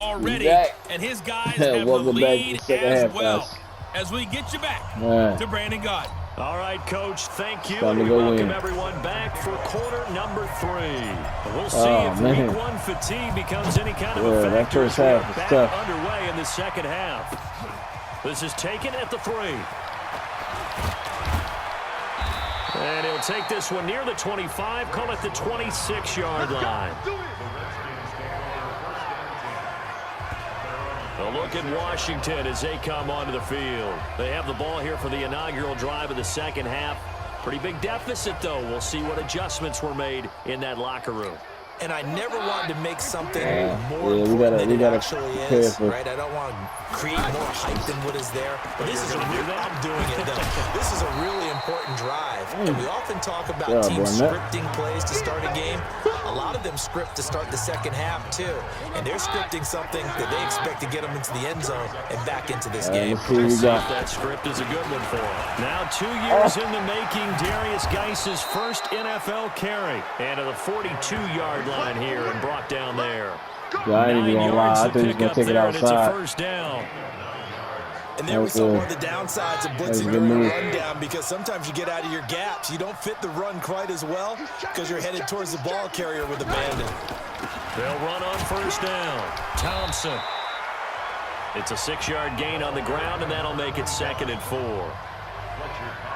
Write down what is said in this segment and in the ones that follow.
already, and his guys have the lead as well. As we get you back to Brandon Gott. All right, Coach, thank you. And we welcome everyone back for quarter number 3. We'll see if week 1 fatigue becomes any kind of a factor as we are back underway in the second half. This is taken at the 3. And he'll take this one near the 25, call it the 26-yard line. A look at Washington as they come onto the field. They have the ball here for the inaugural drive of the second half. Pretty big deficit, though. We'll see what adjustments were made in that locker room. And I never wanted to make something more important than it actually is, right? I don't want to create more hype than what is there. But this is I'm doing it, though. This is a really important drive. And we often talk about teams scripting plays to start a game. A lot of them script to start the second half, too. And they're scripting something that they expect to get them into the end zone and back into this game. That script is a good one for him. Now 2 years in the making, Darius Geis's first NFL carry. And to the 42-yard line here and brought down there. Yeah, I ain't even gonna lie. I think he's gonna take it outside. It's a first down. And there we saw one of the downsides of blitzing during a rundown, because sometimes you get out of your gaps. You don't fit the run quite as well because you're headed towards the ball carrier with a bandit. They'll run on first down. Thompson. It's a 6-yard gain on the ground, and that'll make it 2nd and 4.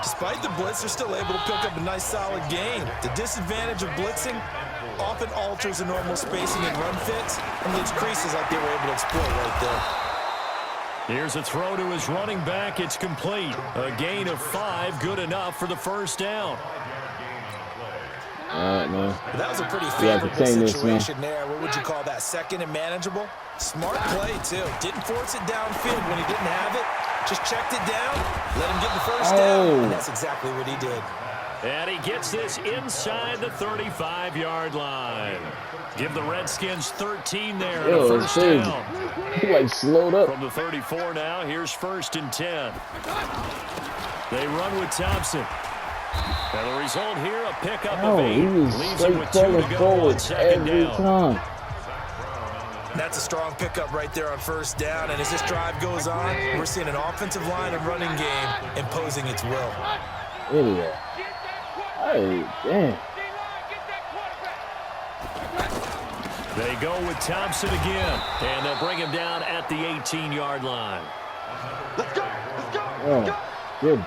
Despite the blitz, they're still able to pick up a nice solid gain. The disadvantage of blitzing often alters the normal spacing and run fits and leaves creases like they were able to exploit right there. Here's a throw to his running back. It's complete. A gain of 5, good enough for the first down. All right, man. That was a pretty favorable situation there. What would you call that? 2nd and manageable? Smart play, too. Didn't force it downfield when he didn't have it. Just checked it down, let him get the first down, and that's exactly what he did. And he gets this inside the 35-yard line. Give the Redskins 13 there. First down. He like slowed up. From the 34 now, here's 1st and 10. They run with Thompson. And the result here, a pickup of 8. Leaves him with 2 to go on 2nd down. That's a strong pickup right there on first down. And as this drive goes on, we're seeing an offensive line and running game imposing its will. Idiot. Hey, damn. They go with Thompson again. And they'll bring him down at the 18-yard line. Let's go. Let's go. Oh, good.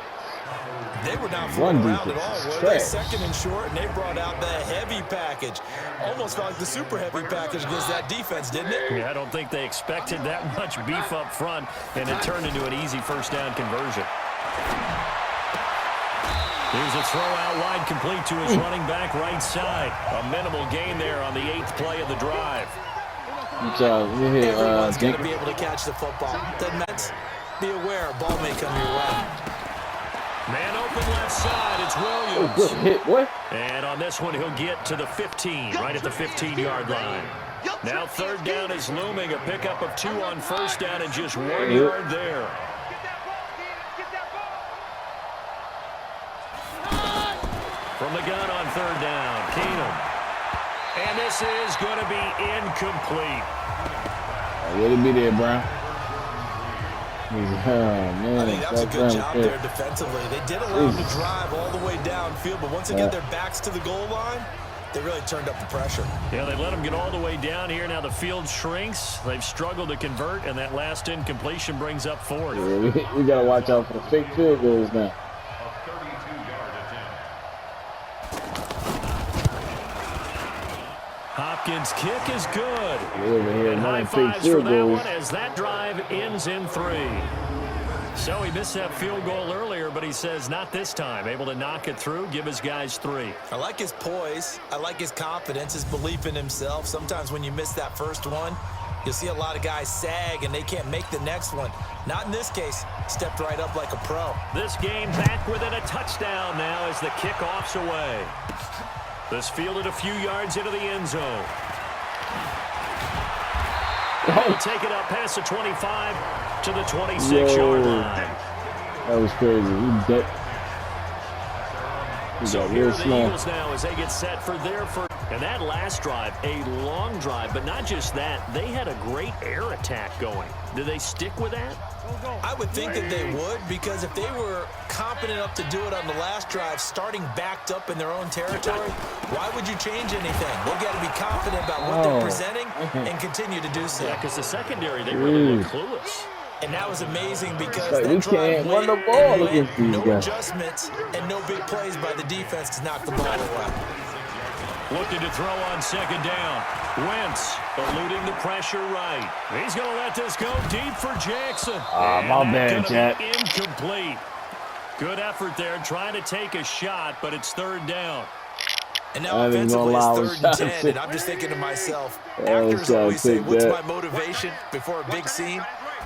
They were not fooling around at all, were they? 2nd and short, and they brought out the heavy package. Almost felt like the super heavy package against that defense, didn't it? Yeah, I don't think they expected that much beef up front, and it turned into an easy first down conversion. Here's a throw out wide, complete to his running back right side. A minimal gain there on the 8th play of the drive. Everyone's going to be able to catch the football. Doesn't matter. Be aware, a ball may come your way. Man open left side, it's Williams. Oh, good hit, what? And on this one, he'll get to the 15, right at the 15-yard line. Now 3rd down is looming, a pickup of 2 on first down and just 1 yard there. From the gun on 3rd down, Keenum. And this is going to be incomplete. Let it be there, Brown. Oh, man. I think that was a good job there defensively. They did allow them to drive all the way downfield, but once they get their backs to the goal line, they really turned up the pressure. Yeah, they let them get all the way down here. Now the field shrinks. They've struggled to convert, and that last incompletion brings up 4th. Yeah, we got to watch out for the fake field goals now. Hopkins' kick is good. And high fives for that one as that drive ends in 3. So he missed that field goal earlier, but he says not this time. Able to knock it through, give his guys 3. I like his poise. I like his confidence, his belief in himself. Sometimes when you miss that first one, you'll see a lot of guys sag and they can't make the next one. Not in this case. Stepped right up like a pro. This game back within a touchdown now as the kickoff's away. This fielded a few yards into the end zone. He'll take it up past the 25 to the 26-yard line. That was crazy. So here are the Eagles now as they get set for their first. And that last drive, a long drive, but not just that. They had a great air attack going. Do they stick with that? I would think that they would, because if they were confident enough to do it on the last drive, starting backed up in their own territory, why would you change anything? They've got to be confident about what they're presenting and continue to do so. Yeah, because the secondary, they really look clueless. And that was amazing because like that drive run the ball against these no guys. Adjustments and no big plays by the defense to knock the ball away. Looking to throw on second down. Wentz eluding the pressure right. He's going to let this go deep for Jackson. My bad, Jack. Incomplete. Good effort there, trying to take a shot, but it's third down. And now offensively it's 3rd and 10, and I'm just thinking to myself, actors always say, what's my motivation before a big scene?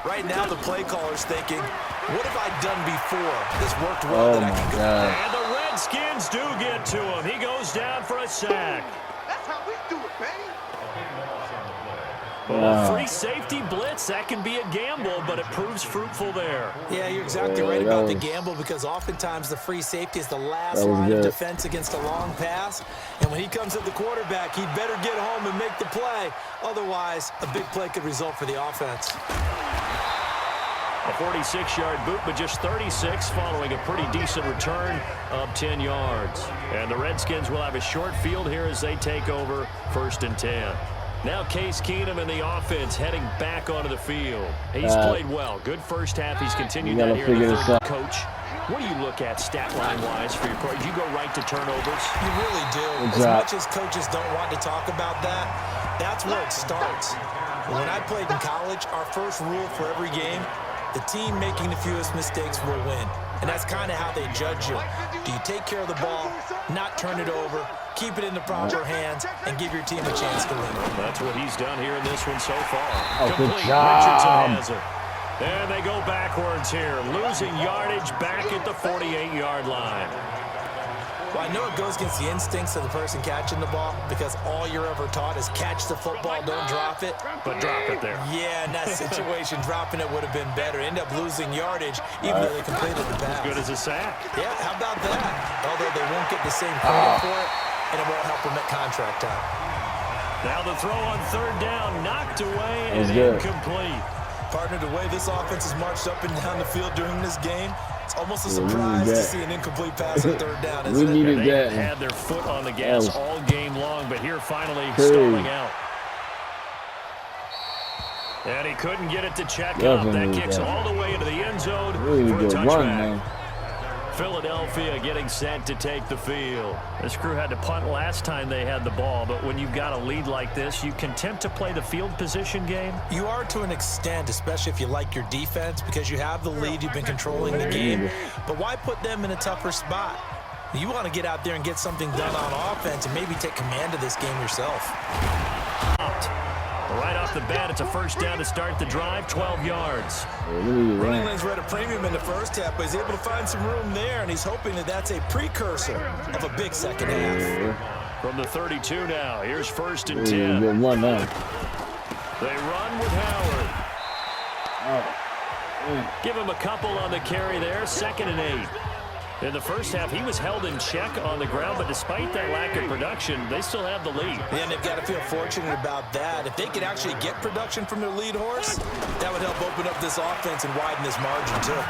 Right now the play caller's thinking, what have I done before? This worked well that I can go. And the Redskins do get to him. He goes down for a sack. That's how we do it, baby. Well, free safety blitz, that can be a gamble, but it proves fruitful there. Yeah, you're exactly right about the gamble, because oftentimes the free safety is the last line of defense against a long pass. And when he comes at the quarterback, he'd better get home and make the play. Otherwise, a big play could result for the offense. A 46-yard boot, but just 36 following a pretty decent return of 10 yards. And the Redskins will have a short field here as they take over 1st and 10. Now Case Keenum in the offense heading back onto the field. He's played well. Good first half. He's continued that here in the third. Coach, what do you look at stat line-wise for your coach? You go right to turnovers? You really do. As much as coaches don't want to talk about that, that's where it starts. When I played in college, our first rule for every game, the team making the fewest mistakes will win. And that's kind of how they judge you. Do you take care of the ball, not turn it over, keep it in the proper hands, and give your team a chance to win? That's what he's done here in this one so far. Good job. Richardson has it. And they go backwards here, losing yardage back at the 48-yard line. Well, I know it goes against the instincts of the person catching the ball, because all you're ever taught is catch the football, don't drop it. But drop it there. Yeah, in that situation, dropping it would have been better. End up losing yardage, even though they completed the pass. As good as a sack. Yeah, how about that? Although they won't get the same credit for it, and it won't help them at contract time. Now the throw on 3rd down, knocked away and incomplete. Partner, the way this offense has marched up and down the field during this game, it's almost a surprise to see an incomplete pass on 3rd down, isn't it? They had their foot on the gas all game long, but here finally stalling out. And he couldn't get it to check up. That kicks all the way into the end zone for a touchback. Philadelphia getting set to take the field. This crew had to punt last time they had the ball, but when you've got a lead like this, you content to play the field position game? You are to an extent, especially if you like your defense, because you have the lead, you've been controlling the game. But why put them in a tougher spot? You want to get out there and get something done on offense and maybe take command of this game yourself. Right off the bat, it's a 1st down to start the drive, 12 yards. Running lanes were at a premium in the first half, but he's able to find some room there, and he's hoping that that's a precursor of a big second half. From the 32 now, here's 1st and 10. They run with Howard. Give him a couple on the carry there, 2nd and 8. In the first half, he was held in check on the ground, but despite that lack of production, they still have the lead. Yeah, and they've got to feel fortunate about that. If they could actually get production from their lead horse, that would help open up this offense and widen this margin, too.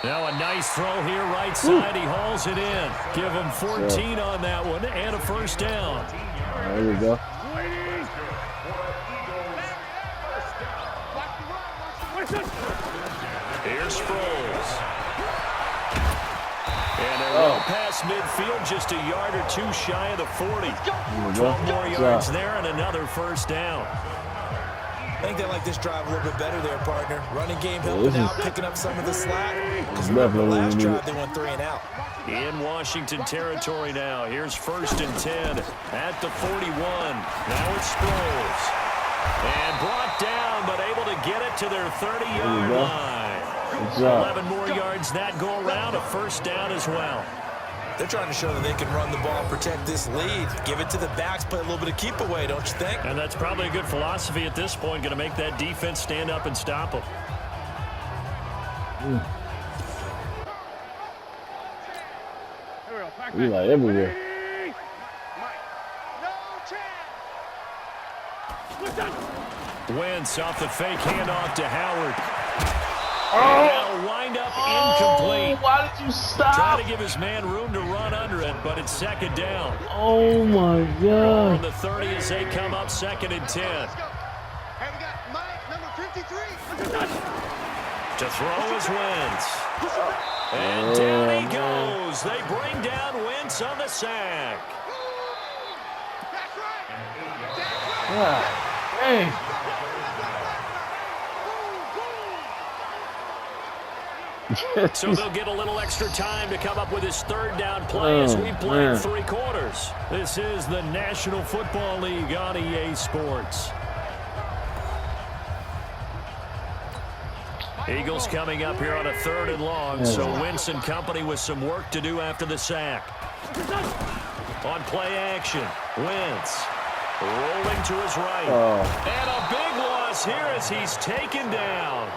Now a nice throw here, right side. He hauls it in. Give him 14 on that one and a 1st down. There we go. Here's Sproles. And they're well past midfield, just a yard or two shy of the 40. 12 more yards there and another 1st down. I think they like this drive a little bit better there, partner. Running game helping out, picking up some of the slack. Because remember, the last drive they went 3 and out. In Washington territory now. Here's 1st and 10 at the 41. Now it's Sproles. And brought down, but able to get it to their 30-yard line. 11 more yards that go around, a 1st down as well. They're trying to show that they can run the ball, protect this lead, give it to the backs, play a little bit of keep away, don't you think? And that's probably a good philosophy at this point, going to make that defense stand up and stop them. We like everywhere. Wentz off the fake handoff to Howard. Now wind up incomplete. Why did you stop? Trying to give his man room to run under it, but it's second down. Oh, my God. On the 30 as they come up 2nd and 10. Hey, we got Mike, number 53. To throw is Wentz. And down he goes. They bring down Wentz on the sack. That's right. Hey. So they'll get a little extra time to come up with his 3rd down play as we play 3 quarters. This is the National Football League on EA Sports. Eagles coming up here on a 3rd and long, so Wentz and company with some work to do after the sack. On play action, Wentz rolling to his right. And a big loss here as he's taken down.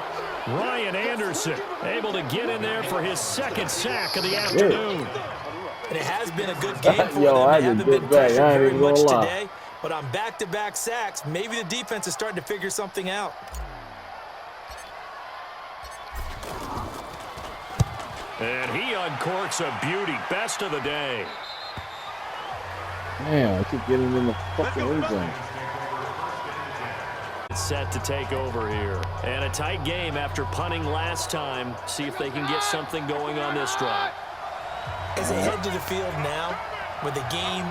Ryan Anderson able to get in there for his 2nd sack of the afternoon. And it has been a good game for them. They haven't been pressured very much today, but on back-to-back sacks, maybe the defense is starting to figure something out. And he uncorks a beauty. Best of the day. Man, I keep getting in the fucking end zone. Set to take over here. And a tight game after punting last time. See if they can get something going on this drive. As they head to the field now, with the game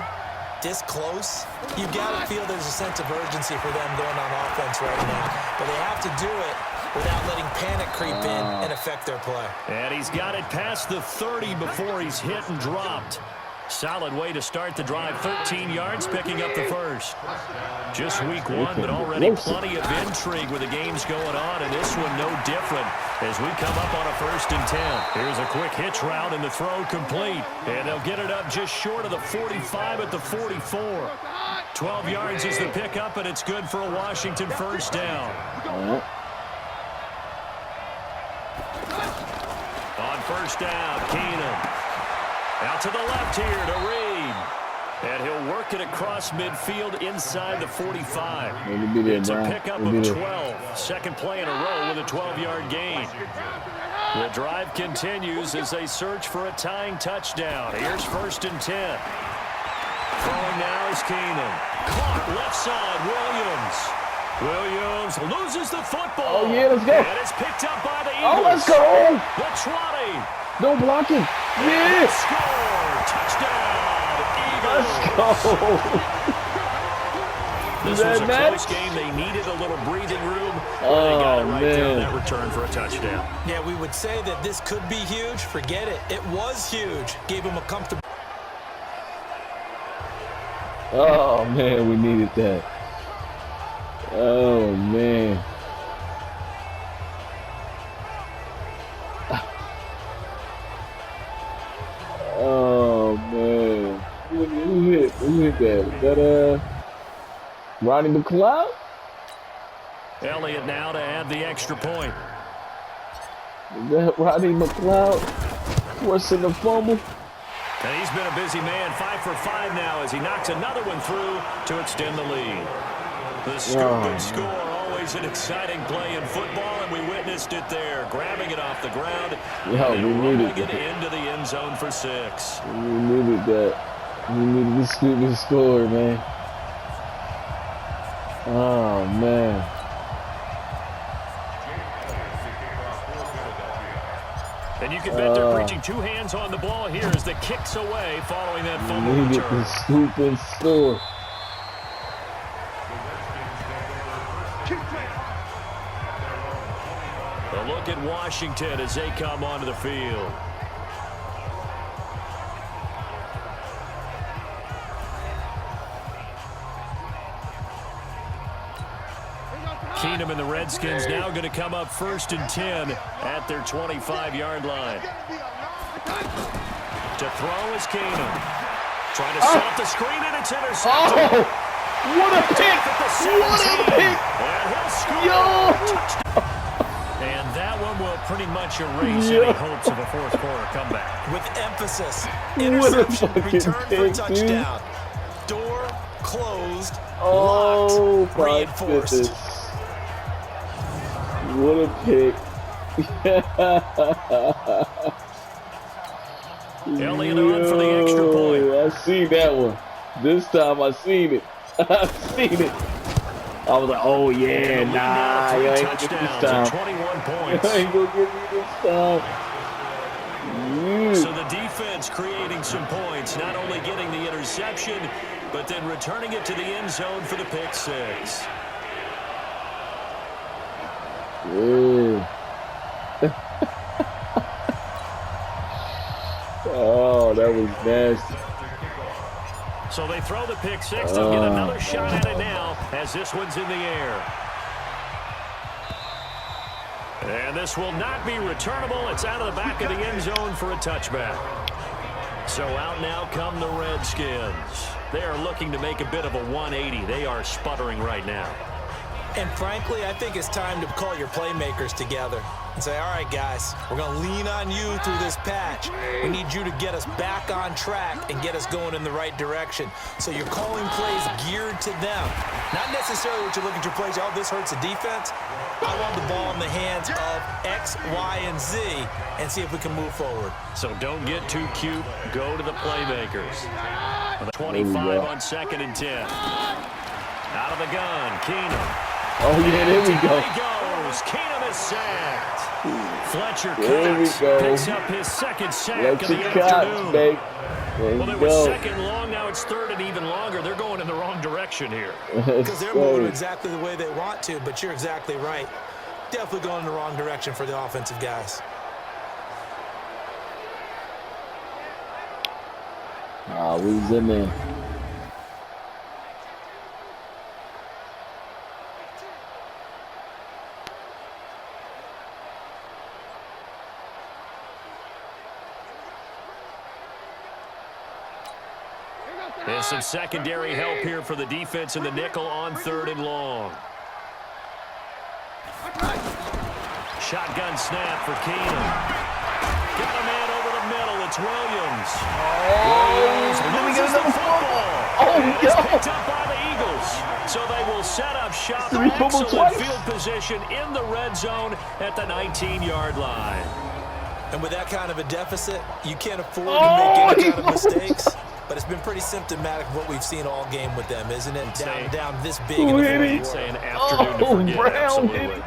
this close, you've got to feel there's a sense of urgency for them going on offense right now. But they have to do it without letting panic creep in and affect their play. And he's got it past the 30 before he's hit and dropped. Solid way to start the drive. 13 yards, picking up the first. Just week 1, but already plenty of intrigue with the games going on, and this one no different as we come up on a 1st and 10. Here's a quick hitch route, and the throw complete. And they'll get it up just short of the 45 at the 44. 12 yards is the pickup, and it's good for a Washington 1st down. On 1st down, Keenum. Out to the left here to Reed. And he'll work it across midfield inside the 45. It's a pickup of 12. 2nd play in a row with a 12-yard gain. The drive continues as they search for a tying touchdown. Here's 1st and 10. Throwing now is Keenum. Caught left side, Williams. Williams loses the football. Oh, yeah, let's go. And it's picked up by the Eagles. Oh, let's go. The 20. Don't block him. Yeah. Score. Touchdown, Eagles. Let's go. This was a close game. They needed a little breathing room. They got it right there on that return for a touchdown. Yeah, we would say that this could be huge. Forget it. It was huge. Gave him a comfortable. Oh, man, we needed that. Oh, man. Oh, man. Who hit that? Was that, Rodney McLeod? Elliott now to add the extra point. Is that Rodney McLeod forcing the fumble? And he's been a busy man, 5 for 5 now as he knocks another one through to extend the lead. The scoop and score, always an exciting play in football, and we witnessed it there, grabbing it off the ground and rolling it into the end zone for 6. We needed that. We needed the scoop and score, man. Oh, man. And you can bet they're preaching 2 hands on the ball here as the kicks away following that fumble return. The scoop and score. A look at Washington as they come onto the field. Keenum and the Redskins now going to come up 1st and 10 at their 25-yard line. To throw is Keenum. Trying to set up the screen, and it's intercepted. Oh, what a pick! What a pick! And he'll score. And that one will pretty much erase any hopes of a 4th quarter comeback. With emphasis. Interception, return for a touchdown. Door closed, locked, reinforced. Goodness. What a pick. Elliott on for the extra point. I seen that one. This time I seen it. I seen it. I was like, oh yeah, nah, you ain't gonna get this time. 21 points. You ain't gonna get me this time. So the defense creating some points, not only getting the interception, but then returning it to the end zone for the pick six. Yeah. Oh, that was nasty. So they throw the pick six. They'll get another shot at it now as this one's in the air. And this will not be returnable. It's out of the back of the end zone for a touchback. So out now come the Redskins. They are looking to make a bit of a 180. They are sputtering right now. And frankly, I think it's time to call your playmakers together and say, all right, guys, we're going to lean on you through this patch. We need you to get us back on track and get us going in the right direction. So you're calling plays geared to them. Not necessarily what you look at your plays, oh, this hurts the defense. I want the ball in the hands of X, Y, and Z and see if we can move forward. So don't get too cute. Go to the playmakers. 25 on 2nd and 10. Out of the gun, Keenum. Oh, yeah, there we go. There he goes. Keenum is sacked. Fletcher picks up his second sack of the afternoon. Well, it was second long. Now it's third and even longer. They're going in the wrong direction here. Because they're moving exactly the way they want to, but you're exactly right. Definitely going in the wrong direction for the offensive guys. We was in there. There's some secondary help here for the defense in the nickel on 3rd and long. Shotgun snap for Keenum. Got a man over the middle. It's Williams. Williams loses the football. It's picked up by the Eagles. So they will set up shop. Excellent field position in the red zone at the 19-yard line. And with that kind of a deficit, you can't afford to make any kind of mistakes. But it's been pretty symptomatic of what we've seen all game with them, isn't it? Down this big in the fourth. Say an afternoon to forget, absolutely.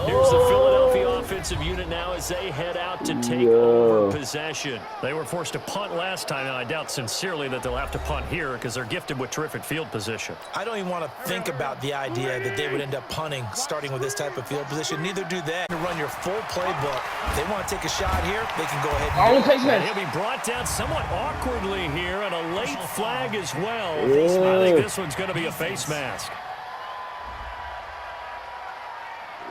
Here's the Philadelphia offensive unit now as they head out to take over possession. They were forced to punt last time, and I doubt sincerely that they'll have to punt here because they're gifted with terrific field position. I don't even want to think about the idea that they would end up punting starting with this type of field position. Neither do they. To run your full playbook. If they want to take a shot here, they can go ahead and do it. And he'll be brought down somewhat awkwardly here, and a late flag as well. I think this one's going to be a face mask.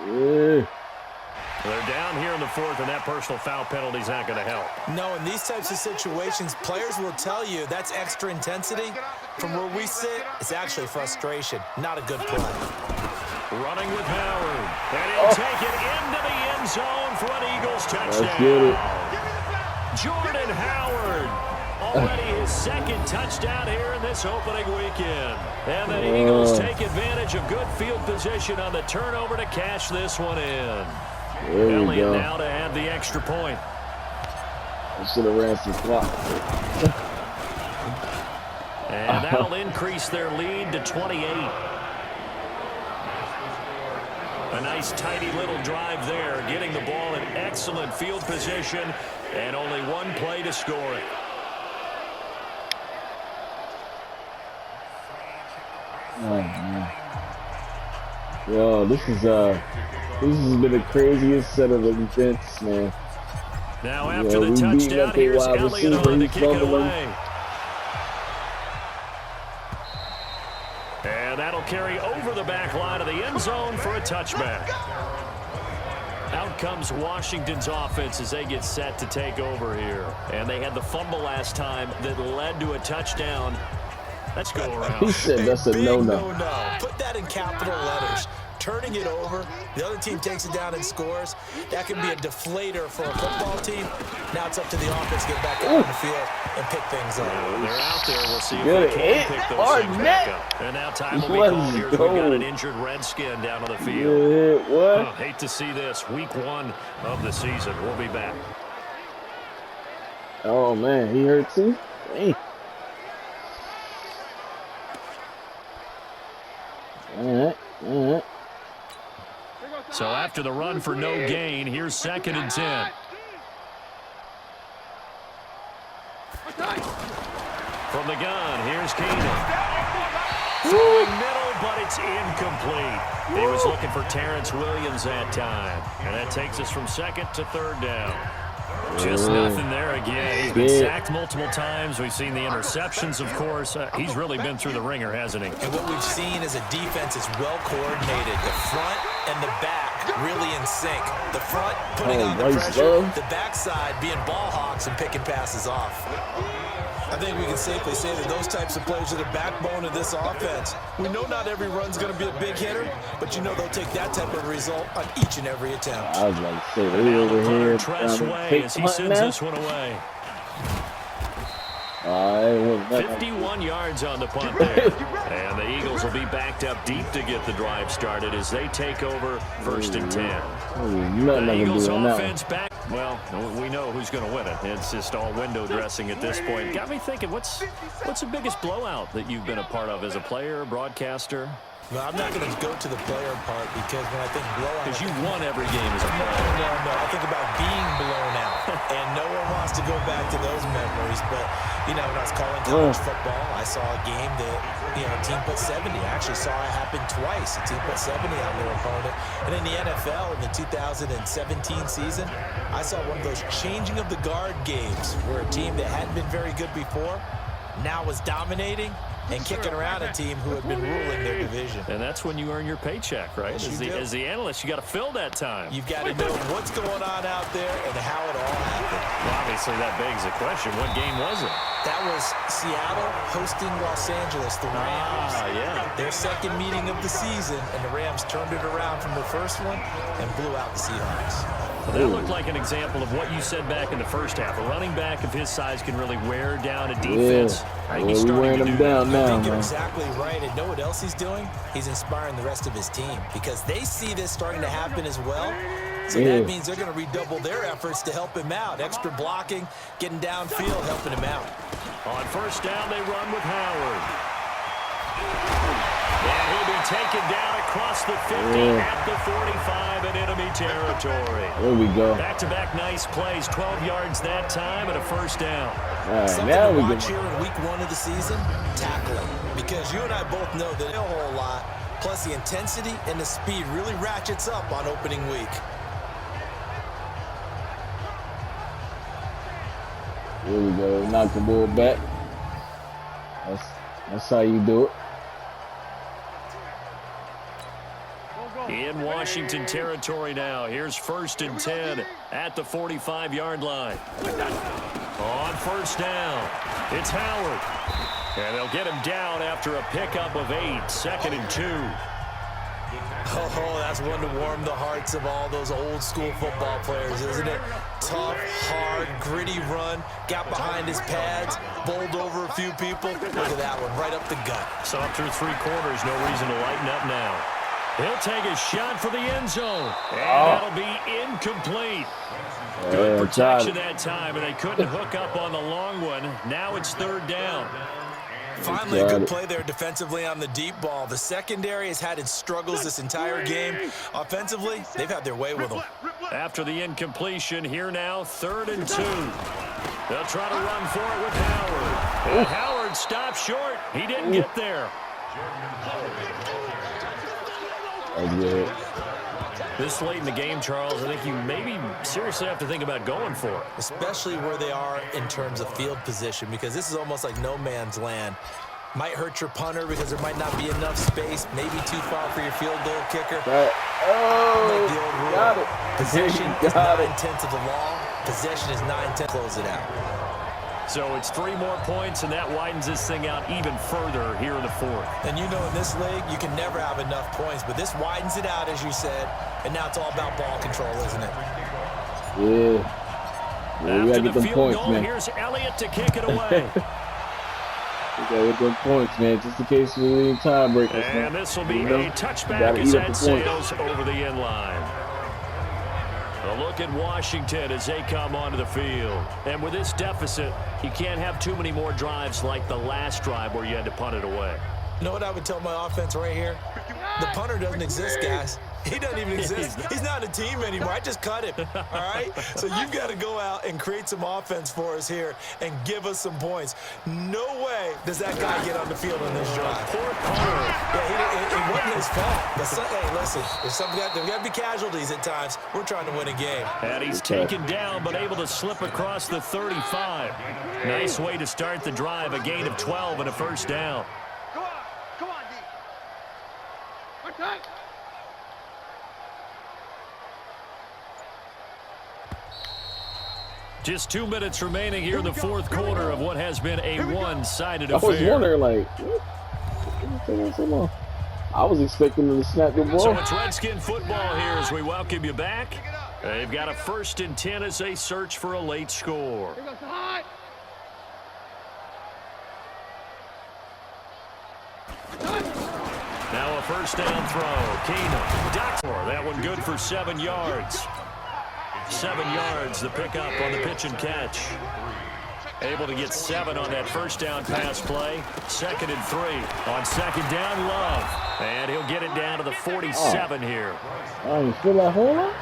They're down here in the fourth, and that personal foul penalty is not going to help. No, in these types of situations, players will tell you that's extra intensity. From where we sit, it's actually frustration, not a good play. Running with Howard, and he'll take it into the end zone for an Eagles touchdown. Let's get it. Jordan Howard, already his second touchdown here in this opening weekend. And the Eagles take advantage of good field position on the turnover to cash this one in. Elliott now to add the extra point. I should have ran some clock. And that'll increase their lead to 28. A nice tidy little drive there, getting the ball in excellent field position, and only one play to score it. Oh man. Yo, this has been the craziest set of events, man. Now after the touchdown, here's Elliott on to kick it away. And that'll carry over the back line of the end zone for a touchback. Out comes Washington's offense as they get set to take over here. And they had the fumble last time that led to a touchdown. Let's go around. He said that's a no-no. Put that in capital letters. turning it over. The other team takes it down and scores. That can be a deflator for a football team. Now it's up to the offense to get back out on the field and pick things up. They're out there. We'll see if they can pick those things back up. And now time will be called here as we got an injured Redskin down on the field. What? Hate to see this. Week 1 of the season. We'll be back. Oh, man. He hurt too? Dang. All right. So after the run for no gain, here's 2nd and 10. From the gun, here's Keenan. Throwing middle, but it's incomplete. He was looking for Terrence Williams that time. And that takes us from 2nd to 3rd down. Just nothing there again. He's been sacked multiple times. We've seen the interceptions, of course. He's really been through the ringer, hasn't he? And what we've seen is a defense that's well coordinated. The front and the back really in sync. The front putting on the pressure, the backside being ball hawks and picking passes off. I think we can safely say that those types of players are the backbone of this offense. We know not every run's going to be a big hitter, but you know they'll take that type of result on each and every attempt. I was about to say, they over here. As he sends this one away. 51 yards on the punt there. And the Eagles will be backed up deep to get the drive started as they take over 1st and 10. The Eagles offense back. Well, we know who's going to win it. It's just all window dressing at this point. Got me thinking, what's the biggest blowout that you've been a part of as a player, broadcaster? Well, I'm not going to go to the player part because when I think blowout... Because you won every game as a player. No. I think about being blown out. And no one wants to go back to those memories. But, you know, when I was calling college football, I saw a game that, you know, a team put 70. I actually saw it happen twice. A team put 70 on their opponent. And in the NFL, in the 2017 season, I saw one of those changing of the guard games where a team that hadn't been very good before now was dominating and kicking around a team who had been ruling their division. And that's when you earn your paycheck, right? As the analyst, you got to fill that time. You've got to know what's going on out there and how it all happened. Well, obviously, that begs the question, what game was it? That was Seattle hosting Los Angeles, the Rams. Their 2nd meeting of the season, and the Rams turned it around from the first one and blew out the Seahawks. Well, that looked like an example of what you said back in the first half. A running back of his size can really wear down a defense. I think he's starting to do that. I think you're exactly right. And know what else he's doing? He's inspiring the rest of his team because they see this starting to happen as well. So that means they're going to redouble their efforts to help him out. Extra blocking, getting downfield, helping him out. On 1st down, they run with Howard. And he'll be taken down across the 50 at the 45 in enemy territory. There we go. Back-to-back nice plays, 12 yards that time and a 1st down. Something to watch here in week 1 of the season, tackling. Because you and I both know that a whole lot, plus the intensity and the speed really ratchets up on opening week. There we go. Knock the ball back. That's how you do it. In Washington territory now. Here's 1st and 10 at the 45-yard line. On 1st down, it's Howard. And they'll get him down after a pickup of 8, 2nd and 2. Oh, that's one to warm the hearts of all those old school football players, isn't it? Tough, hard, gritty run, got behind his pads, bowled over a few people. Look at that one, right up the gut. Saw through 3 quarters, no reason to lighten up now. He'll take a shot for the end zone, and that'll be incomplete. Good protection that time, and they couldn't hook up on the long one. Now it's 3rd down. Finally, a good play there defensively on the deep ball. The secondary has had its struggles this entire game. Offensively, they've had their way with them. After the incompletion, here now, 3rd and 2. They'll try to run for it with Howard. And Howard stopped short. He didn't get there. This late in the game, Charles, I think you maybe seriously have to think about going for it. Especially where they are in terms of field position, because this is almost like no man's land. Might hurt your punter because there might not be enough space, maybe too far for your field goal kicker. Like the old rule. Possession is 9/10 of the law. Possession is 9/10. Close it out. So it's 3 more points, and that widens this thing out even further here in the 4th. And you know in this league, you can never have enough points, but this widens it out, as you said, and now it's all about ball control, isn't it? Yeah. We gotta get them points, man. Here's Elliott to kick it away. We gotta get them points, man, just in case we need tiebreakers. And this will be a touchback as that sails over the end line. A look at Washington as they come onto the field. And with this deficit, you can't have too many more drives like the last drive where you had to punt it away. You know what I would tell my offense right here? The punter doesn't exist, guys. He doesn't even exist. He's not a team anymore. I just cut him, all right? So you've got to go out and create some offense for us here and give us some points. No way does that guy get on the field on this drive. Poor punter. Yeah, it wasn't his fault. But hey, listen, there's got to be casualties at times. We're trying to win a game. And he's taken down but able to slip across the 35. Nice way to start the drive, a gain of 12 and a first down. Come on, D. Okay. Just 2 minutes remaining here in the 4th quarter of what has been a one-sided affair. I was wondering, like, what's taking so long? I was expecting them to snap the ball. So it's Redskin football here as we welcome you back. They've got a 1st and 10 as they search for a late score. Now a first down throw. Keenum. That one good for 7 yards. 7 yards, the pickup on the pitch and catch. Able to get 7 on that first down pass play. 2nd and 3. On 2nd down, Love. And he'll get it down to the 47 here. Oh, you fill that hole up?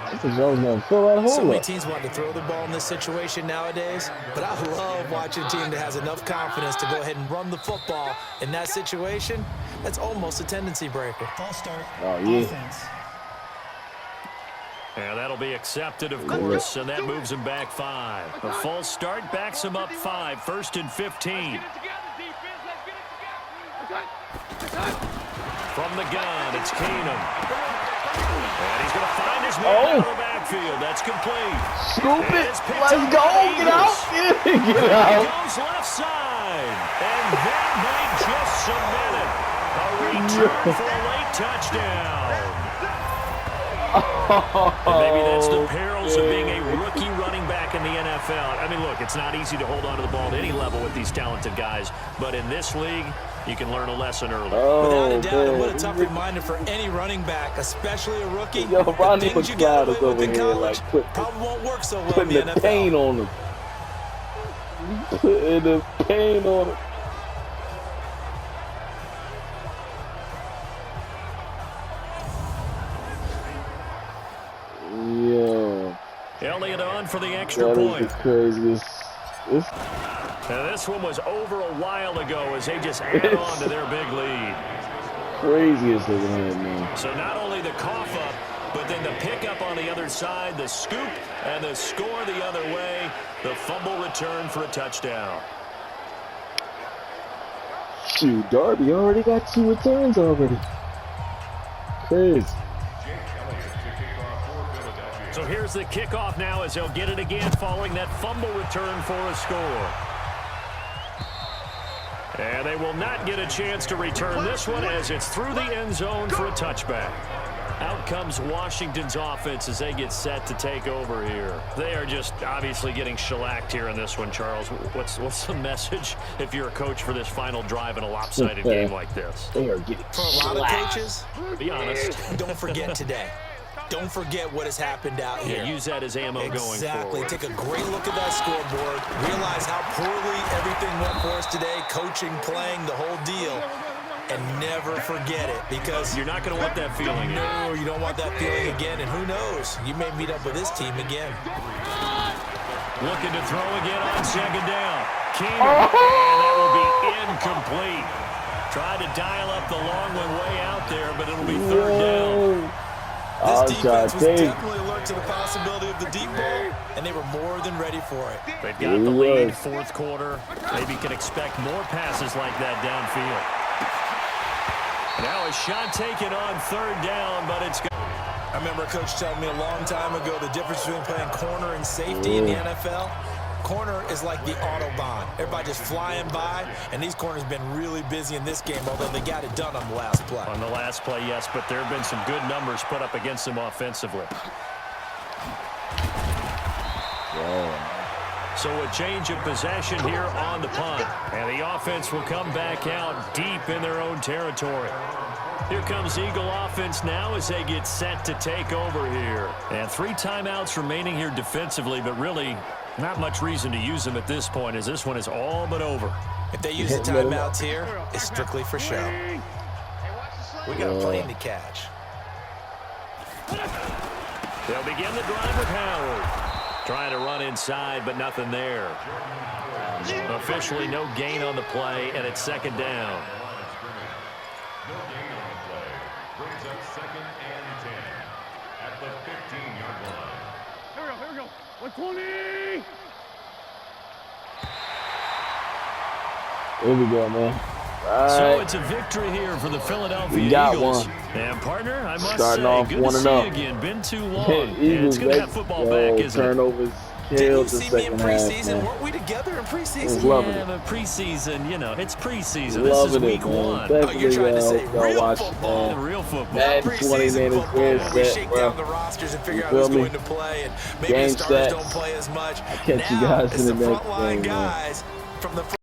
I think Jones going to fill that hole up. So many teams want to throw the ball in this situation nowadays, but I love watching a team that has enough confidence to go ahead and run the football in that situation. That's almost a tendency breaker. False start. Oh, yeah. Offense. And that'll be accepted, of course, and that moves him back 5. A false start backs him up 5. 1st and 15. From the gun, it's Keenum. And he's going to find his man out of the backfield. That's complete. Scoop it. Let's go. Get out. Get He out. goes left side. And that might just cement it. A return for a late touchdown. And maybe that's the perils of being a rookie running back in the NFL. I mean, look, it's not easy to hold on to the ball at any level with these talented guys, but in this league, you can learn a lesson early. Without a doubt, and what a tough reminder for any running back, especially a rookie. Yo, Ronnie the things you get McLeod is over in here, college like, probably won't work so well in putting the the NFL. pain on him. Putting the pain on him. Yo. Elliott on for the extra That point. is the craziest. Now, this one was over a while ago as they just add on to their big lead. Craziest looking at, man. So not only the cough up, but then the pickup on the other side, the scoop, and the score the other way. The fumble return for a touchdown. Shoot, Darby already got 2 returns already. Crazy. So here's the kickoff now as they'll get it again following that fumble return for a score. And they will not get a chance to return this one as it's through the end zone for a touchback. Out comes Washington's offense as they get set to take over here. They are just obviously getting shellacked here in this one, Charles. What's the message if you're a coach for this final drive in a lopsided game like this? They are getting For a lot of coaches, Be honest. don't forget today. Don't forget what has happened out here. Yeah, use that as ammo going forward. Exactly. Take a great look at that scoreboard. Realize how poorly everything went for us today. Coaching, playing, the whole deal. And never forget it because You're not going to want that feeling. no, you don't want that feeling again. And who knows? You may meet up with this team again. Looking to throw again on 2nd down. Keenum. And that will be incomplete. Tried to dial up the long one way out there, but it'll be 3rd down. This defense was definitely alert to the possibility of the deep ball, and they were more than ready for it. They've got the lead, 4th quarter. Maybe can expect more passes like that downfield. Now a shot taken on 3rd down, but it's got. I remember a coach telling me a long time ago the difference between playing corner and safety in the NFL. corner is like the Autobahn. Everybody just flying by, and these corners have been really busy in this game, although they got it done on the last play. On the last play, yes, but there have been some good numbers put up against them offensively. So a change of possession here on the punt. And the offense will come back out deep in their own territory. Here comes Eagle offense now as they get set to take over here. And 3 timeouts remaining here defensively, but really not much reason to use them at this point as this one is all but over. If they use the timeouts here, it's strictly for show. We got a plane to catch. They'll begin the drive with Howard. Trying to run inside, but nothing there. Officially no gain on the play, and it's second down. No gain on the play. Brings up 2nd and 10 at the 15-yard line. Here we go. 120. Here we go, man. So it's a victory here for the Philadelphia Eagles. And partner, I must Starting say, off good to see you again. Been too long. It's good to have football back, isn't it? Turnovers killed the second half, man. Weren't we together in preseason? I was loving Yeah, it. but preseason, you know, it's preseason. Loving This is week it, man. 1. Definitely, you're trying to say y'all real watch, football. The real football. Madden 20 minutes, game We set, shake bro. down the rosters and figure out You who's feel me? going to play, and maybe Game the starters sets. don't play as much. I'll catch you Now guys it's in the the next frontline game, man. guys from the